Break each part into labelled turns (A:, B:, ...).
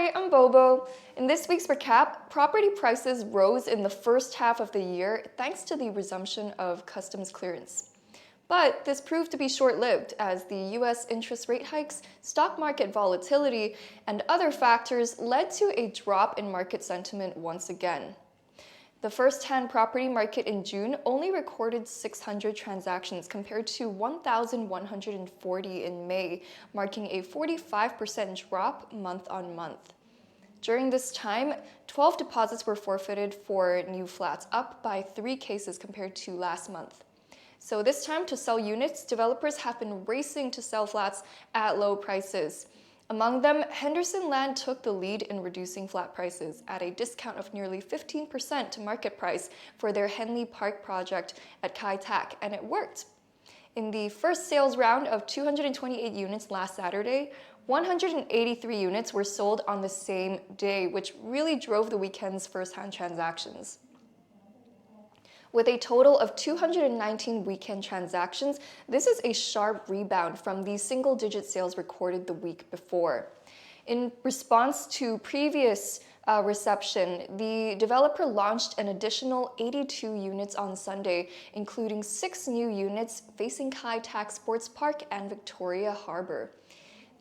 A: Hi, I'm Bobo. In this week's recap, property prices rose in the first half of the year thanks to the resumption of customs clearance. But this proved to be short-lived as the US interest rate hikes, stock market volatility, and other factors led to a drop in market sentiment once again. The first-hand property market in June only recorded 600 transactions compared to 1,140 in May, marking a 45% drop month on month. During this time, 12 deposits were forfeited for new flats, up by 3 cases compared to last month. So this time, to sell units, developers have been racing to sell flats at low prices. Among them, Henderson Land took the lead in reducing flat prices at a discount of nearly 15% to market price for their Henley Park project at Kai Tak, and it worked. In the first sales round of 228 units last Saturday, 183 units were sold on the same day, which really drove the weekend's first-hand transactions. With a total of 219 weekend transactions, this is a sharp rebound from the single-digit sales recorded the week before. In response to previous reception, the developer launched an additional 82 units on Sunday, including 6 new units facing Kai Tak Sports Park and Victoria Harbour.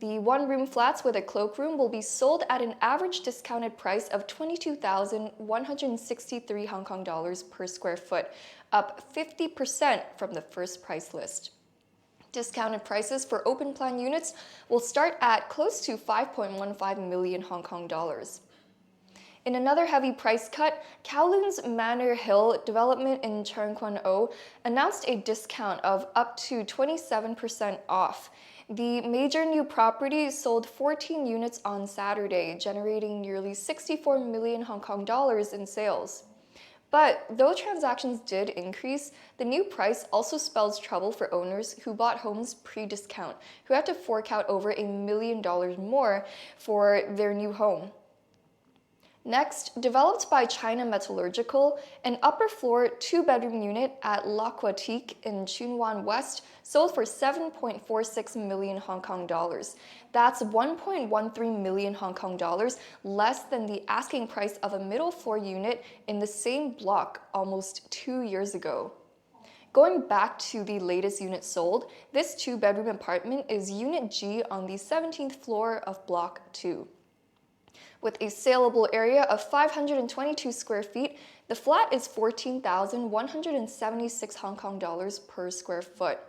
A: The one-room flats with a cloakroom will be sold at an average discounted price of 22,163 Hong Kong dollars per square foot, up 50% from the first price list. Discounted prices for open plan units will start at close to 5.15 million Hong Kong dollars. In another heavy price cut, Kowloon's Manor Hill development in Tseung Kwan O announced a discount of up to 27% off. The major new property sold 14 units on Saturday, generating nearly 64 million Hong Kong dollars in sales. But though transactions did increase, the new price also spells trouble for owners who bought homes pre-discount, who had to fork out over $1 million more for their new home. Next, developed by China Metallurgical, an upper-floor 2-bedroom unit at L'Aquatique in Tsuen Wan West sold for 7.46 million Hong Kong dollars. That's 1.13 million Hong Kong dollars less than the asking price of a middle-floor unit in the same block almost 2 years ago. Going back to the latest unit sold, this 2-bedroom apartment is Unit G on the 17th floor of Block 2. With a saleable area of 522 square feet, the flat is 14,176 Hong Kong dollars per square foot.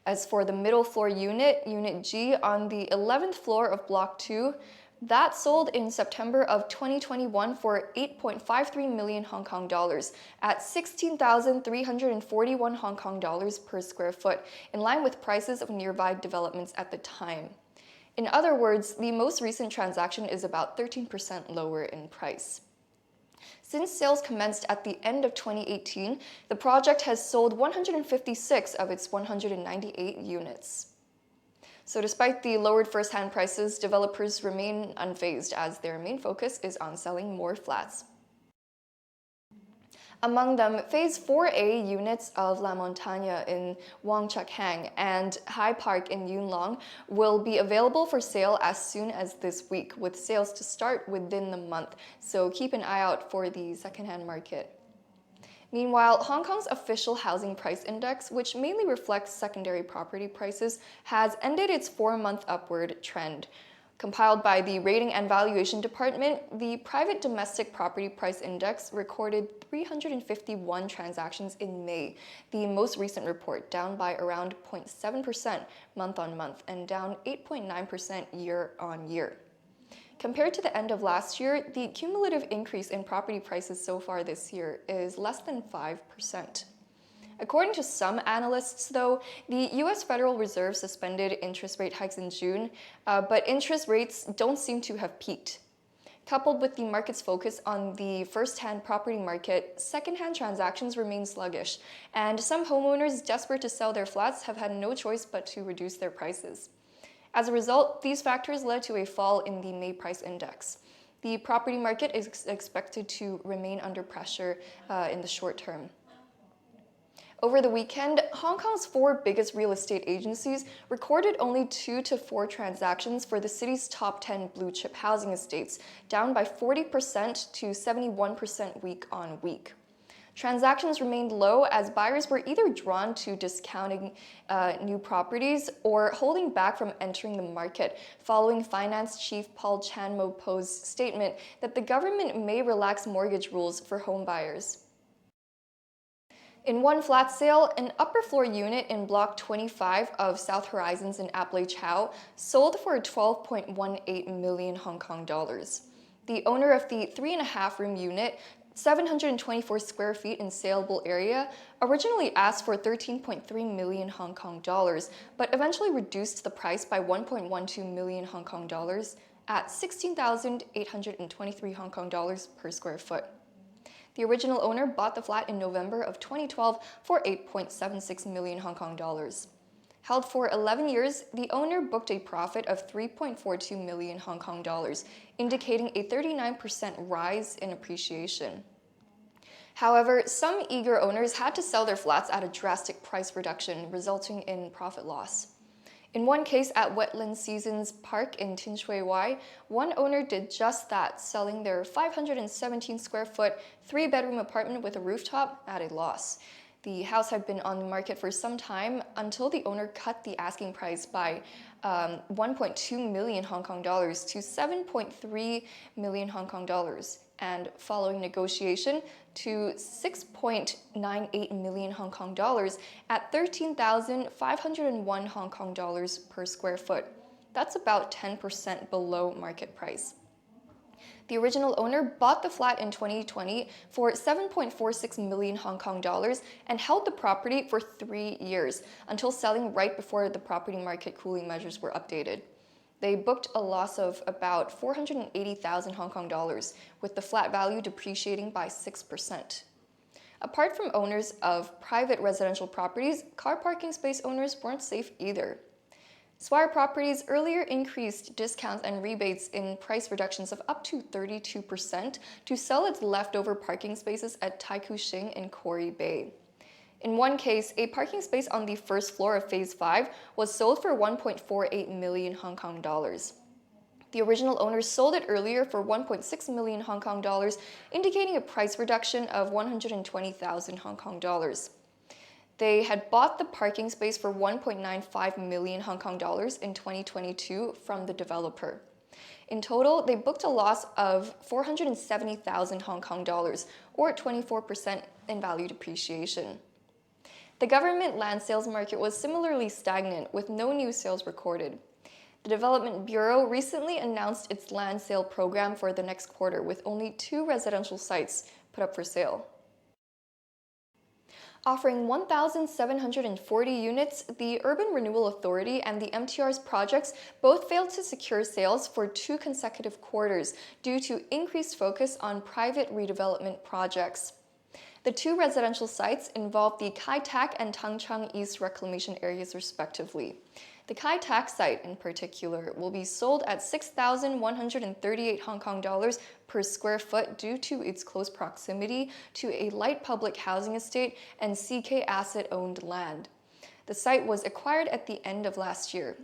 A: As for the middle floor unit, Unit G on the 11th floor of Block 2, that sold in September of 2021 for 8.53 million Hong Kong dollars at 16,341 Hong Kong dollars per square foot, in line with prices of nearby developments at the time. In other words, the most recent transaction is about 13% lower in price. Since sales commenced at the end of 2018, the project has sold 156 of its 198 units. So despite the lowered first-hand prices, developers remain unfazed as their main focus is on selling more flats. Among them, Phase 4A units of La Montagne in Wong Chuk Hang and High Park in Yuen Long will be available for sale as soon as this week, with sales to start within the month, so keep an eye out for the second-hand market. Meanwhile, Hong Kong's official housing price index, which mainly reflects secondary property prices, has ended its 4-month upward trend. Compiled by the Rating and Valuation Department, the Private Domestic Property Price Index recorded 351 transactions in May, the most recent report, down by around 0.7% month-on-month and down 8.9% year-on-year. Compared to the end of last year, the cumulative increase in property prices so far this year is less than 5%. According to some analysts, though, the US Federal Reserve suspended interest rate hikes in June, but interest rates don't seem to have peaked. Coupled with the market's focus on the first-hand property market, second-hand transactions remain sluggish, and some homeowners desperate to sell their flats have had no choice but to reduce their prices. As a result, these factors led to a fall in the May price index. The property market is expected to remain under pressure in the short term. Over the weekend, Hong Kong's 4 biggest real estate agencies recorded only 2 to 4 transactions for the city's top 10 blue-chip housing estates, down by 40% to 71% week on week. Transactions remained low as buyers were either drawn to discounting new properties or holding back from entering the market, following Finance Chief Paul Chan-mo-po's statement that the government may relax mortgage rules for home buyers. In one flat sale, an upper floor unit in Block 25 of South Horizons in Ap Lei Chau sold for 12.18 million Hong Kong dollars. The owner of the 3.5-room unit, 724 square feet in saleable area, originally asked for 13.3 million Hong Kong dollars, but eventually reduced the price by 1.12 million Hong Kong dollars at 16,823 Hong Kong dollars per square foot. The original owner bought the flat in November of 2012 for 8.76 million Hong Kong dollars. Held for 11 years, the owner booked a profit of 3.42 million Hong Kong dollars, indicating a 39% rise in appreciation. However, some eager owners had to sell their flats at a drastic price reduction, resulting in profit loss. In one case at Wetland Seasons Park in Tin Shui Wai, one owner did just that, selling their 517 square foot, 3-bedroom apartment with a rooftop at a loss. The house had been on the market for some time until the owner cut the asking price by 1.2 million Hong Kong dollars to 7.3 million Hong Kong dollars, and following negotiation to 6.98 million Hong Kong dollars at 13,501 Hong Kong dollars per square foot. That's about 10% below market price. The original owner bought the flat in 2020 for 7.46 million Hong Kong dollars and held the property for 3 years until selling right before the property market cooling measures were updated. They booked a loss of about 480,000 Hong Kong dollars, with the flat value depreciating by 6%. Apart from owners of private residential properties, car parking space owners weren't safe either. Swire Properties earlier increased discounts and rebates in price reductions of up to 32% to sell its leftover parking spaces at Tai Koo Shing in Quarry Bay. In one case, a parking space on the first floor of Phase 5 was sold for 1.48 million Hong Kong dollars. The original owners sold it earlier for 1.6 million Hong Kong dollars, indicating a price reduction of 120,000 Hong Kong dollars. They had bought the parking space for 1.95 million Hong Kong dollars in 2022 from the developer. In total, they booked a loss of 470,000 Hong Kong dollars, or 24% in value depreciation. The government land sales market was similarly stagnant, with no new sales recorded. The Development Bureau recently announced its land sale program for the next quarter, with only 2 residential sites put up for sale. Offering 1,740 units, the Urban Renewal Authority and the MTR's projects both failed to secure sales for 2 consecutive quarters due to increased focus on private redevelopment projects. The 2 residential sites involve the Kai Tak and Tung Chung East reclamation areas respectively. The Kai Tak site, in particular, will be sold at 6,138 Hong Kong dollars per square foot due to its close proximity to a light public housing estate and CK asset-owned land. The site was acquired at the end of last year.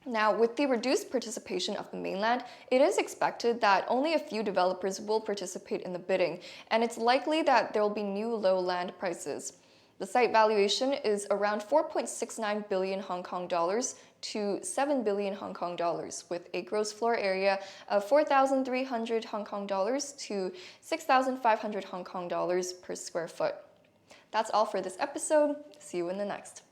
A: Now, with the reduced participation of the mainland, it is expected that only a few developers will participate in the bidding, and it's likely that there will be new low land prices. The site valuation is around 4.69 billion Hong Kong dollars to 7 billion Hong Kong dollars, with a gross floor area of 4,300 Hong Kong dollars to 6,500 Hong Kong dollars per square foot. That's all for this episode. See you in the next.